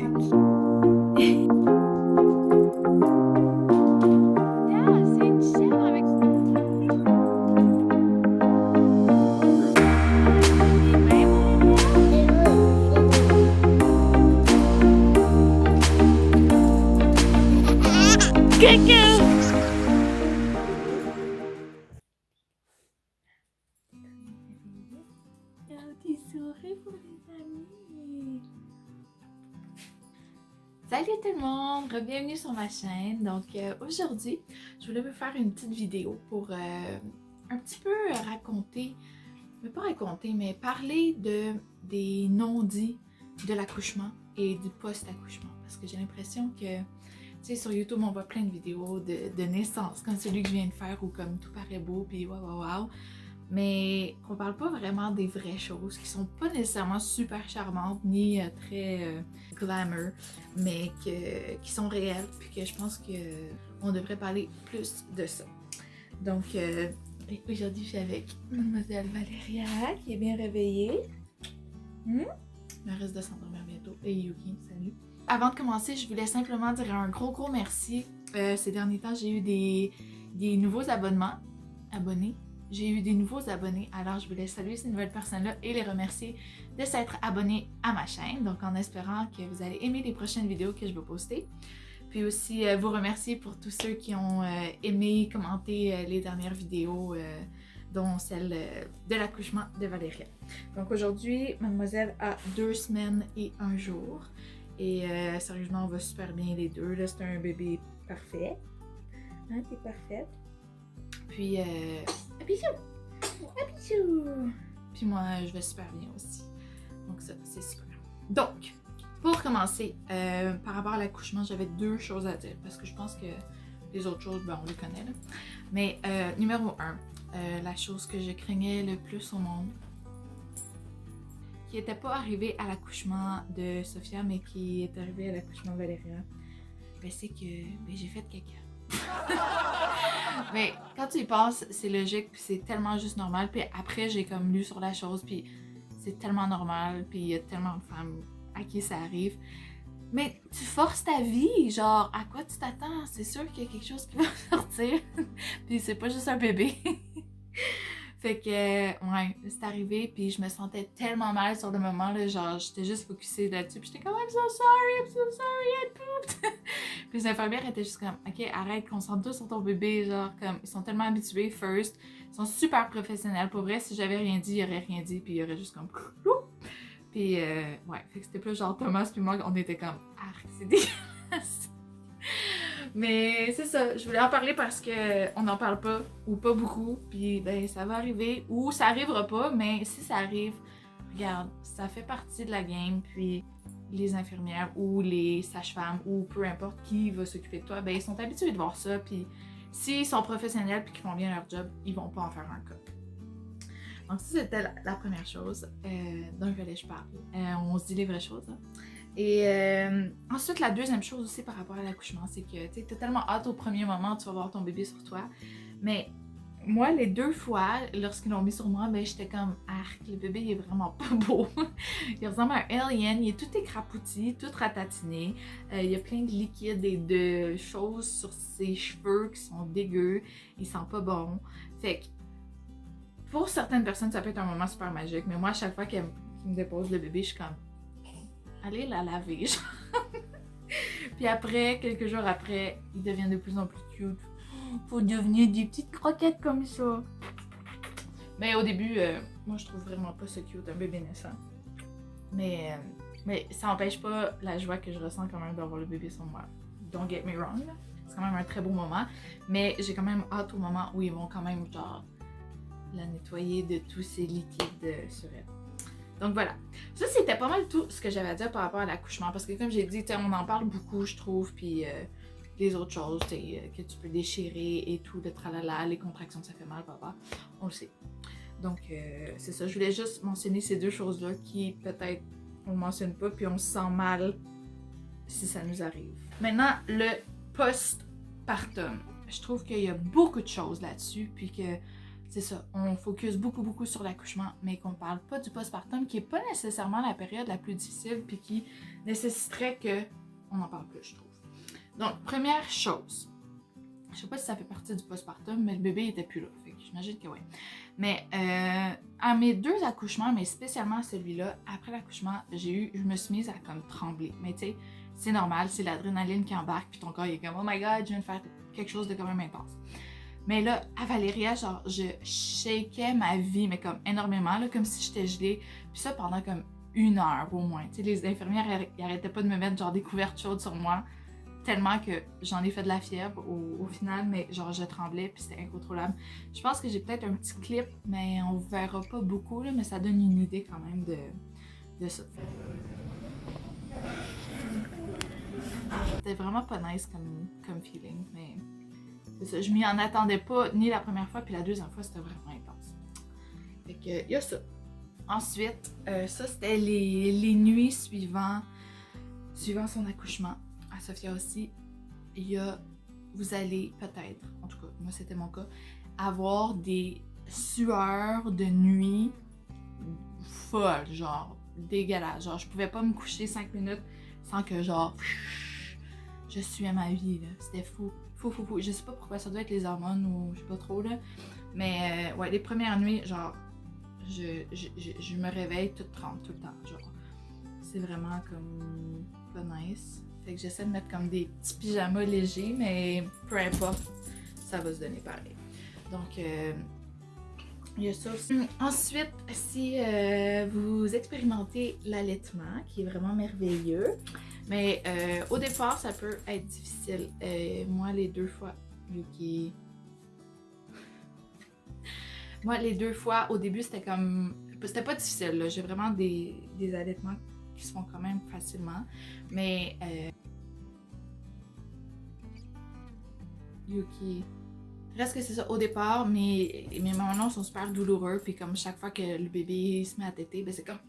C'est une chèvre avec Coucou! Un petit sourire pour les amis. Salut tout le monde, bienvenue sur ma chaîne. Donc aujourd'hui, je voulais vous faire une petite vidéo pour un petit peu raconter, mais pas raconter, mais parler des non-dits de l'accouchement et du post-accouchement. Parce que j'ai l'impression que, tu sais, sur YouTube, on voit plein de vidéos de naissance, comme celui que je viens de faire, ou comme tout paraît beau, puis waouh. Mais qu'on parle pas vraiment des vraies choses, qui sont pas nécessairement super charmantes, ni très glamour, mais qui sont réelles, puis que je pense qu'on devrait parler plus de ça. Donc, aujourd'hui, je suis avec Mademoiselle Valéria, qui est bien réveillée. Elle reste de s'endormir bientôt. Et Yuki, salut. Avant de commencer, je voulais simplement dire un gros merci. Ces derniers temps, j'ai eu des nouveaux abonnés. J'ai eu des nouveaux abonnés, alors je voulais saluer ces nouvelles personnes-là et les remercier de s'être abonnés à ma chaîne. Donc en espérant que vous allez aimer les prochaines vidéos que je vais poster. Puis aussi vous remercier pour tous ceux qui ont aimé, commenté les dernières vidéos, dont celle de l'accouchement de Valéria. Donc aujourd'hui, mademoiselle a 2 semaines et 1 jour. Et sérieusement, on va super bien les deux. Là, c'est un bébé parfait. Hein, t'es parfaite. Puis, un bisou! Un bisou! Puis moi, je vais super bien aussi. Donc ça, c'est super. Donc, pour commencer, par rapport à l'accouchement, j'avais 2 choses à dire. Parce que je pense que les autres choses, ben, on les connaît là. Mais numéro 1, la chose que je craignais le plus au monde, qui n'était pas arrivée à l'accouchement de Sophia, mais qui est arrivée à l'accouchement de Valéria, ben, c'est que j'ai fait caca. Mais quand tu y penses, c'est logique, puis c'est tellement juste normal. Puis après, j'ai comme lu sur la chose, puis c'est tellement normal, puis il y a tellement de femmes à qui ça arrive. Mais tu forces ta vie, genre, à quoi tu t'attends? C'est sûr qu'il y a quelque chose qui va sortir. Puis c'est pas juste un bébé. Fait que, ouais, c'est arrivé, puis je me sentais tellement mal sur le moment, là, genre, j'étais juste focusée là-dessus, puis j'étais comme « I'm so sorry, I pooped! » Puis les infirmières étaient juste comme « Ok, arrête, concentre-toi sur ton bébé, genre, comme, ils sont tellement habitués, first, ils sont super professionnels, pour vrai, si j'avais rien dit, ils auraient rien dit, puis ils auraient juste comme « Puis, ouais, fait que c'était plus genre Thomas puis moi, on était comme « Arc, c'est dégueulasse! » Mais c'est ça, je voulais en parler parce que on n'en parle pas, ou pas beaucoup, puis ben ça va arriver, ou ça arrivera pas, mais si ça arrive, regarde, ça fait partie de la game, puis les infirmières ou les sages-femmes ou peu importe qui va s'occuper de toi, ben ils sont habitués de voir ça, puis s'ils sont professionnels puis qu'ils font bien leur job, ils vont pas en faire un cas. Donc ça c'était la première chose dont je parle. On se dit les vraies choses, hein? Et ensuite, la deuxième chose aussi par rapport à l'accouchement, c'est que tu as tellement hâte au premier moment, tu vas voir ton bébé sur toi. Mais moi, les 2 fois, lorsqu'ils l'ont mis sur moi, ben j'étais comme « Arc, le bébé il est vraiment pas beau. » Il ressemble à un alien, il est tout écrapouti, tout ratatiné. Il y a plein de liquide et de choses sur ses cheveux qui sont dégueux. Il sent pas bon. Fait que pour certaines personnes, ça peut être un moment super magique. Mais moi, à chaque fois qu'ils me déposent le bébé, je suis comme allez la laver, genre. Puis après, quelques jours après, il devient de plus en plus cute. Faut devenir des petites croquettes comme ça. Mais au début, moi je trouve vraiment pas ça cute, un bébé naissant. Mais ça n'empêche pas la joie que je ressens quand même d'avoir le bébé sur moi. Don't get me wrong, c'est quand même un très beau moment. Mais j'ai quand même hâte au moment où ils vont quand même genre la nettoyer de tous ces liquides sur elle. Donc voilà, ça c'était pas mal tout ce que j'avais à dire par rapport à l'accouchement, parce que comme j'ai dit, on en parle beaucoup je trouve, puis les autres choses, que tu peux déchirer et tout, le tralala, les contractions ça fait mal, papa, on le sait. Donc c'est ça, je voulais juste mentionner ces 2 choses-là qui peut-être on ne mentionne pas, puis on se sent mal si ça nous arrive. Maintenant, le post-partum, je trouve qu'il y a beaucoup de choses là-dessus, puis que c'est ça, on focus beaucoup sur l'accouchement, mais qu'on parle pas du postpartum, qui est pas nécessairement la période la plus difficile, puis qui nécessiterait qu'on en parle plus, je trouve. Donc, première chose, je sais pas si ça fait partie du postpartum, mais le bébé était plus là, fait que j'imagine que oui. Mais à mes 2 accouchements, mais spécialement celui-là, après l'accouchement, je me suis mise à comme trembler. Mais tu sais, c'est normal, c'est l'adrénaline qui embarque, puis ton corps il est comme oh my god, je viens de faire quelque chose de quand même intense. Mais là, à Valéria, genre, je shakeais ma vie, mais comme énormément, là, comme si j'étais gelée. Puis ça pendant comme 1 heure au moins. Tu sais, les infirmières, ils arrêtaient pas de me mettre genre des couvertes chaudes sur moi, tellement que j'en ai fait de la fièvre au final, mais genre je tremblais, puis c'était incontrôlable. Je pense que j'ai peut-être un petit clip, mais on verra pas beaucoup, là, mais ça donne une idée quand même de ça. C'était vraiment pas nice comme feeling, mais c'est ça, je m'y en attendais pas, ni la première fois, puis la deuxième fois, c'était vraiment intense. Fait que, y a ça. Ensuite, ça, c'était les nuits suivant son accouchement. À Sophia aussi, vous allez peut-être, en tout cas, moi c'était mon cas, avoir des sueurs de nuit folles, genre dégueulasses. Genre, je pouvais pas me coucher 5 minutes sans que, genre, je suis à ma vie, là. C'était fou. Je sais pas pourquoi, ça doit être les hormones ou je sais pas trop, là. Mais ouais, les premières nuits, genre, je me réveille toute trempe tout le temps, genre. C'est vraiment comme pas nice. Fait que j'essaie de mettre comme des petits pyjamas légers, mais peu importe, ça va se donner pareil. Donc, il y a ça aussi. Ensuite, si vous expérimentez l'allaitement, qui est vraiment merveilleux, mais au départ, ça peut être difficile. Moi, les 2 fois, Yuki... Moi, les 2 fois, au début, c'était comme... C'était pas difficile, là. J'ai vraiment des allaitements qui se font quand même facilement. Mais... Yuki... Reste que c'est ça, au départ, mes mamans sont super douloureux, puis comme chaque fois que le bébé se met à téter, ben c'est comme...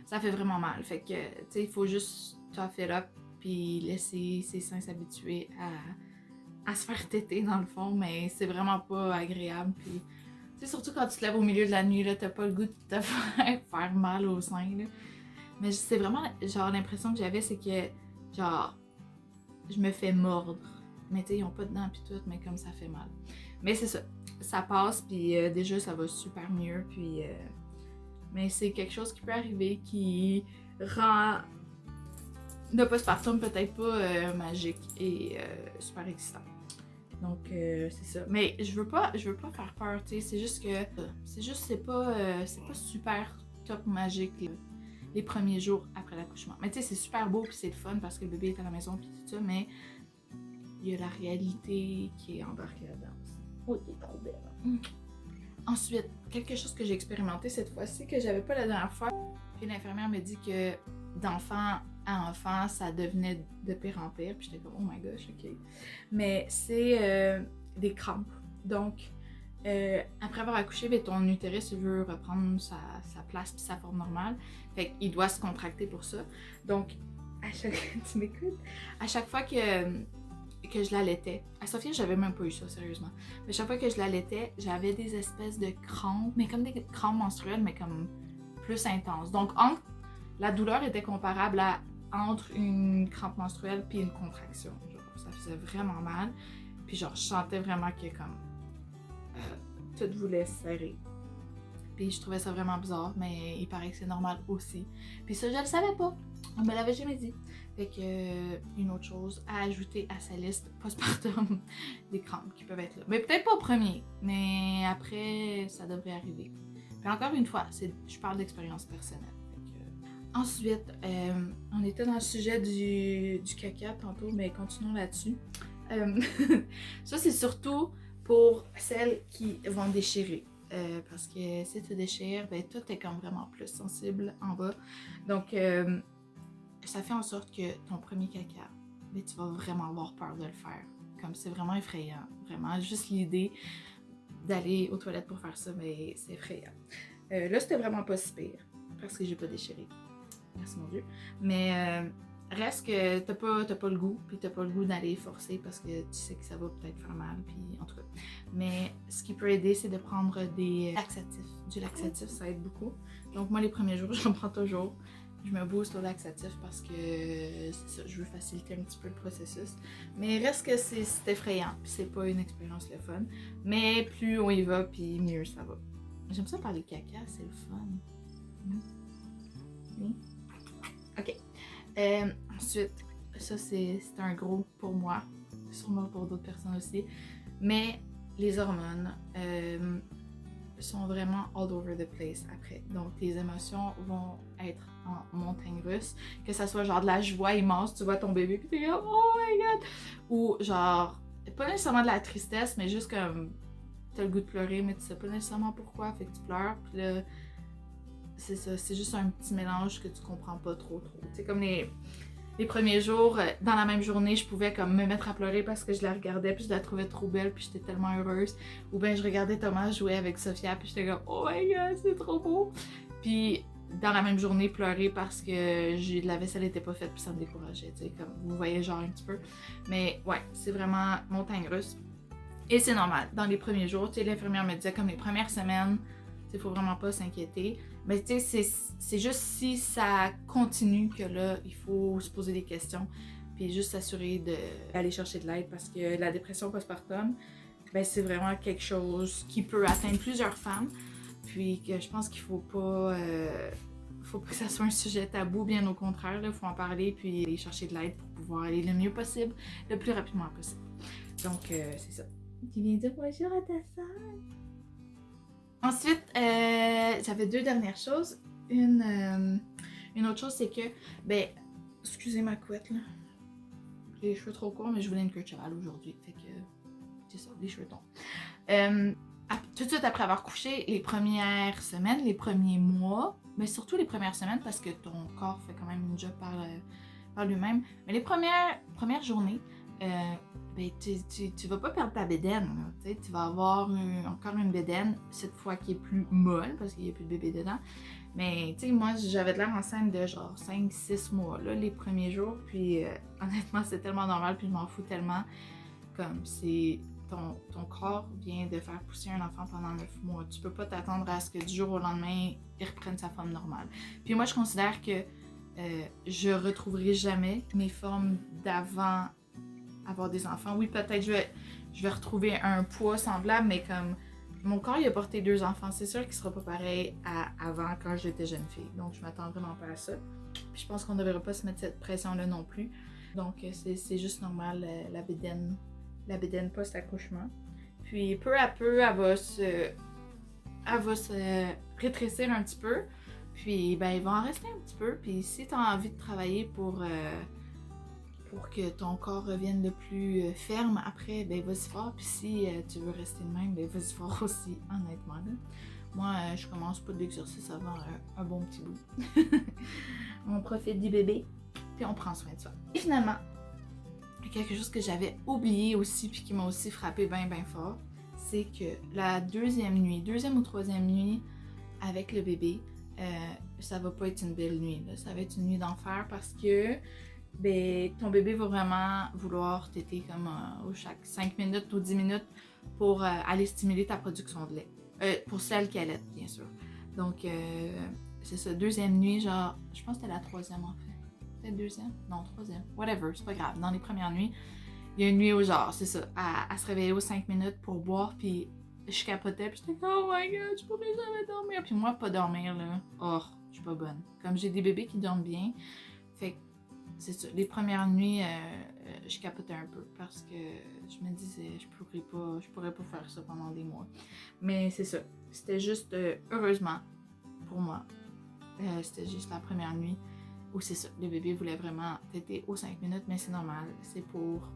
Ça fait vraiment mal. Fait que, tu sais, il faut juste tough it up, puis laisser ses seins s'habituer à se faire téter, dans le fond, mais c'est vraiment pas agréable, puis... Tu sais, surtout quand tu te lèves au milieu de la nuit, là, t'as pas le goût de te faire mal au sein, là. Mais c'est vraiment, genre, l'impression que j'avais, c'est que, genre, je me fais mordre. Mais tu sais, ils ont pas de dents pis tout, mais comme ça fait mal. Mais c'est ça, ça passe, puis déjà, ça va super mieux, puis... mais c'est quelque chose qui peut arriver qui rend le postpartum peut-être pas magique et super excitant. Donc, c'est ça. Mais je veux pas faire peur, tu sais, c'est juste que... c'est pas super top magique, les premiers jours après l'accouchement. Mais tu sais, c'est super beau puis c'est le fun parce que le bébé est à la maison puis tout ça, mais il y a la réalité qui est embarquée là-dedans. Oh, il est trop belle. Ensuite, quelque chose que j'ai expérimenté cette fois-ci que j'avais pas la dernière fois. Puis l'infirmière me dit que d'enfant à enfant, ça devenait de pire en pire. Puis j'étais comme, oh my gosh, ok. Mais c'est des crampes. Donc, après avoir accouché, ben, ton utérus veut reprendre sa place puis sa forme normale. Fait qu'il doit se contracter pour ça. Donc, tu m'écoutes? À chaque fois que je l'allaitais, à Sophia, j'avais même pas eu ça, sérieusement. Mais chaque fois que je l'allaitais, j'avais des espèces de crampes, mais comme des crampes menstruelles, mais comme plus intenses. Donc, la douleur était comparable entre une crampe menstruelle puis une contraction. Genre, ça faisait vraiment mal. Puis genre, je sentais vraiment que comme tout voulait se serrer. Puis je trouvais ça vraiment bizarre, mais il paraît que c'est normal aussi. Puis ça, je le savais pas. On me l'avait jamais dit. Fait que une autre chose à ajouter à sa liste postpartum, des crampes qui peuvent être là. Mais peut-être pas au premier, mais après, ça devrait arriver. Puis encore une fois, je parle d'expérience personnelle. Ensuite, on était dans le sujet du caca tantôt, mais continuons là-dessus. Ça, c'est surtout pour celles qui vont déchirer. Parce que si tu déchires, ben, tout est comme vraiment plus sensible en bas. Donc, ça fait en sorte que ton premier caca, ben, tu vas vraiment avoir peur de le faire. Comme c'est vraiment effrayant. Vraiment, juste l'idée d'aller aux toilettes pour faire ça, mais c'est effrayant. Là, c'était vraiment pas si pire. Parce que j'ai pas déchiré. Merci mon Dieu. Mais reste que t'as pas le goût, puis t'as pas le goût d'aller forcer parce que tu sais que ça va peut-être faire mal, puis en tout cas. Mais ce qui peut aider, c'est de prendre des laxatifs. Du laxatif, ça aide beaucoup. Donc moi, les premiers jours, j'en prends toujours. Je me booste au laxatif parce que c'est ça, je veux faciliter un petit peu le processus. Mais reste que c'est effrayant, puis c'est pas une expérience le fun. Mais plus on y va, puis mieux ça va. J'aime ça parler caca, c'est le fun. Oui. Ok. Ensuite, ça c'est un gros pour moi, sûrement pour d'autres personnes aussi. Mais les hormones sont vraiment all over the place après. Donc tes émotions vont être en montagne russe. Que ça soit genre de la joie immense, tu vois ton bébé puis t'es comme oh my god! Ou genre, pas nécessairement de la tristesse, mais juste comme t'as le goût de pleurer, mais tu sais pas nécessairement pourquoi, fait que tu pleures. Puis là, c'est ça, c'est juste un petit mélange que tu comprends pas trop. C'est comme les premiers jours, dans la même journée, je pouvais comme me mettre à pleurer parce que je la regardais puis je la trouvais trop belle puis j'étais tellement heureuse. Ou bien je regardais Thomas jouer avec Sophia puis j'étais comme oh my god, c'est trop beau. Puis dans la même journée, pleurer parce que la vaisselle était pas faite puis ça me décourageait, tu sais, comme vous voyez genre un petit peu. Mais ouais, c'est vraiment montagne russe. Et c'est normal, dans les premiers jours, tu sais, l'infirmière me disait comme les premières semaines, il faut vraiment pas s'inquiéter. Mais tu sais, c'est juste si ça continue que là, il faut se poser des questions. Puis juste s'assurer d'aller chercher de l'aide parce que la dépression postpartum, ben c'est vraiment quelque chose qui peut atteindre plusieurs femmes. Puis que je pense qu'il faut pas que ça soit un sujet tabou, bien au contraire. Il faut en parler puis aller chercher de l'aide pour pouvoir aller le mieux possible, le plus rapidement possible. Donc c'est ça. Tu viens dire bonjour à ta soeur. Ensuite, j'avais deux dernières choses. Une autre chose, c'est que, ben, excusez ma couette là. J'ai les cheveux trop courts, mais je voulais une queue de cheval aujourd'hui. Fait que, c'est ça, les cheveux tombent. Tout de suite après avoir couché, les premières semaines, les premiers mois, mais surtout les premières semaines parce que ton corps fait quand même une job par lui-même. Mais les premières journées, ben, tu vas pas perdre ta bédaine. Là, tu vas avoir encore une bédaine, cette fois qui est plus molle parce qu'il n'y a plus de bébé dedans. Mais moi, j'avais de l'air enceinte de genre 5-6 mois là, les premiers jours. Puis honnêtement, c'est tellement normal. Puis je m'en fous tellement. Comme c'est ton corps vient de faire pousser un enfant pendant 9 mois. Tu peux pas t'attendre à ce que du jour au lendemain, il reprenne sa forme normale. Puis moi, je considère que je retrouverai jamais mes formes d'avant avoir des enfants. Oui, peut-être je vais retrouver un poids semblable, mais comme mon corps il a porté 2 enfants, c'est sûr qu'il sera pas pareil à avant quand j'étais jeune fille. Donc je m'attends vraiment pas à ça. Puis je pense qu'on ne devrait pas se mettre cette pression-là non plus. Donc c'est juste normal la bédaine post-accouchement. Puis peu à peu, elle va se rétrécir un petit peu. Puis ben il va en rester un petit peu. Puis si tu as envie de travailler pour que ton corps revienne le plus ferme après, ben vas-y fort. Puis si tu veux rester de même, ben vas-y fort aussi, honnêtement. Là. Moi, je commence pas d'exercice avant un bon petit bout. On profite du bébé, puis on prend soin de soi. Et finalement, quelque chose que j'avais oublié aussi, puis qui m'a aussi frappé bien fort, c'est que la deuxième ou troisième nuit avec le bébé, ça va pas être une belle nuit. Là. Ça va être une nuit d'enfer parce que ben, ton bébé va vraiment vouloir téter comme chaque 5 minutes ou 10 minutes pour aller stimuler ta production de lait. Pour celle qui allait, bien sûr. Donc, c'est ça, deuxième nuit, genre, je pense que c'était la troisième en fait. Peut-être deuxième? Non, troisième. Whatever, c'est pas grave. Dans les premières nuits, il y a une nuit où genre, c'est ça, à se réveiller aux 5 minutes pour boire, puis je capotais, puis j'étais comme, oh my god, je pourrais jamais dormir. Puis moi, pas dormir, là, oh, je suis pas bonne. Comme j'ai des bébés qui dorment bien, fait que c'est ça, les premières nuits, je capotais un peu parce que je me disais, je pourrais pas faire ça pendant des mois. Mais c'est ça, c'était juste, heureusement, pour moi, c'était juste la première nuit où c'est ça, le bébé voulait vraiment téter aux 5 minutes, mais c'est normal, c'est pour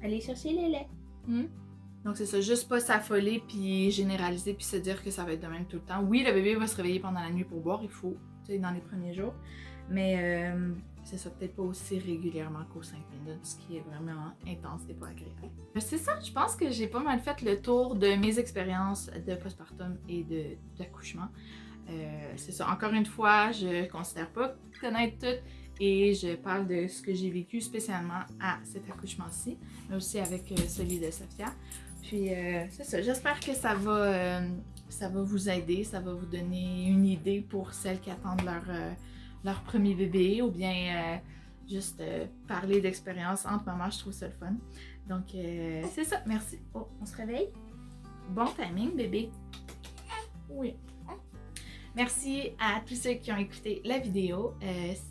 aller chercher le lait. Donc c'est ça, juste pas s'affoler puis généraliser puis se dire que ça va être de même tout le temps. Oui, le bébé va se réveiller pendant la nuit pour boire, il faut, tu sais, dans les premiers jours, mais c'est ça, peut-être pas aussi régulièrement qu'aux 5 minutes, ce qui est vraiment intense et pas agréable. C'est ça, je pense que j'ai pas mal fait le tour de mes expériences de postpartum et d'accouchement. C'est ça, encore une fois, je considère pas connaître tout et je parle de ce que j'ai vécu spécialement à cet accouchement-ci, mais aussi avec celui de Sophia. Puis c'est ça, j'espère que ça va vous aider, ça va vous donner une idée pour celles qui attendent leur premier bébé ou bien juste parler d'expérience entre mamans, je trouve ça le fun. Donc c'est ça, merci. Oh, on se réveille? Bon timing, bébé. Oui. Merci à tous ceux qui ont écouté la vidéo.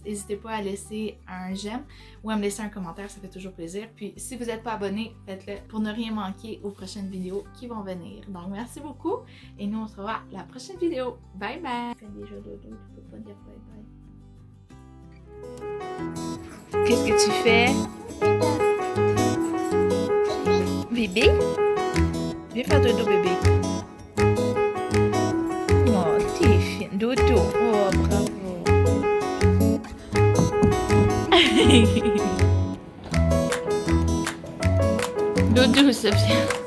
N'hésitez pas à laisser un j'aime ou à me laisser un commentaire, ça fait toujours plaisir. Puis si vous n'êtes pas abonné, faites-le pour ne rien manquer aux prochaines vidéos qui vont venir. Donc merci beaucoup et nous on se revoit à la prochaine vidéo. Bye bye! Fais déjà dodo, tu peux pas dire bye bye. Qu'est-ce que tu fais? Bébé? Viens faire dodo, bébé. Oh, t'es fine. Dodo. Oh, bravo. Dodo, Sophia.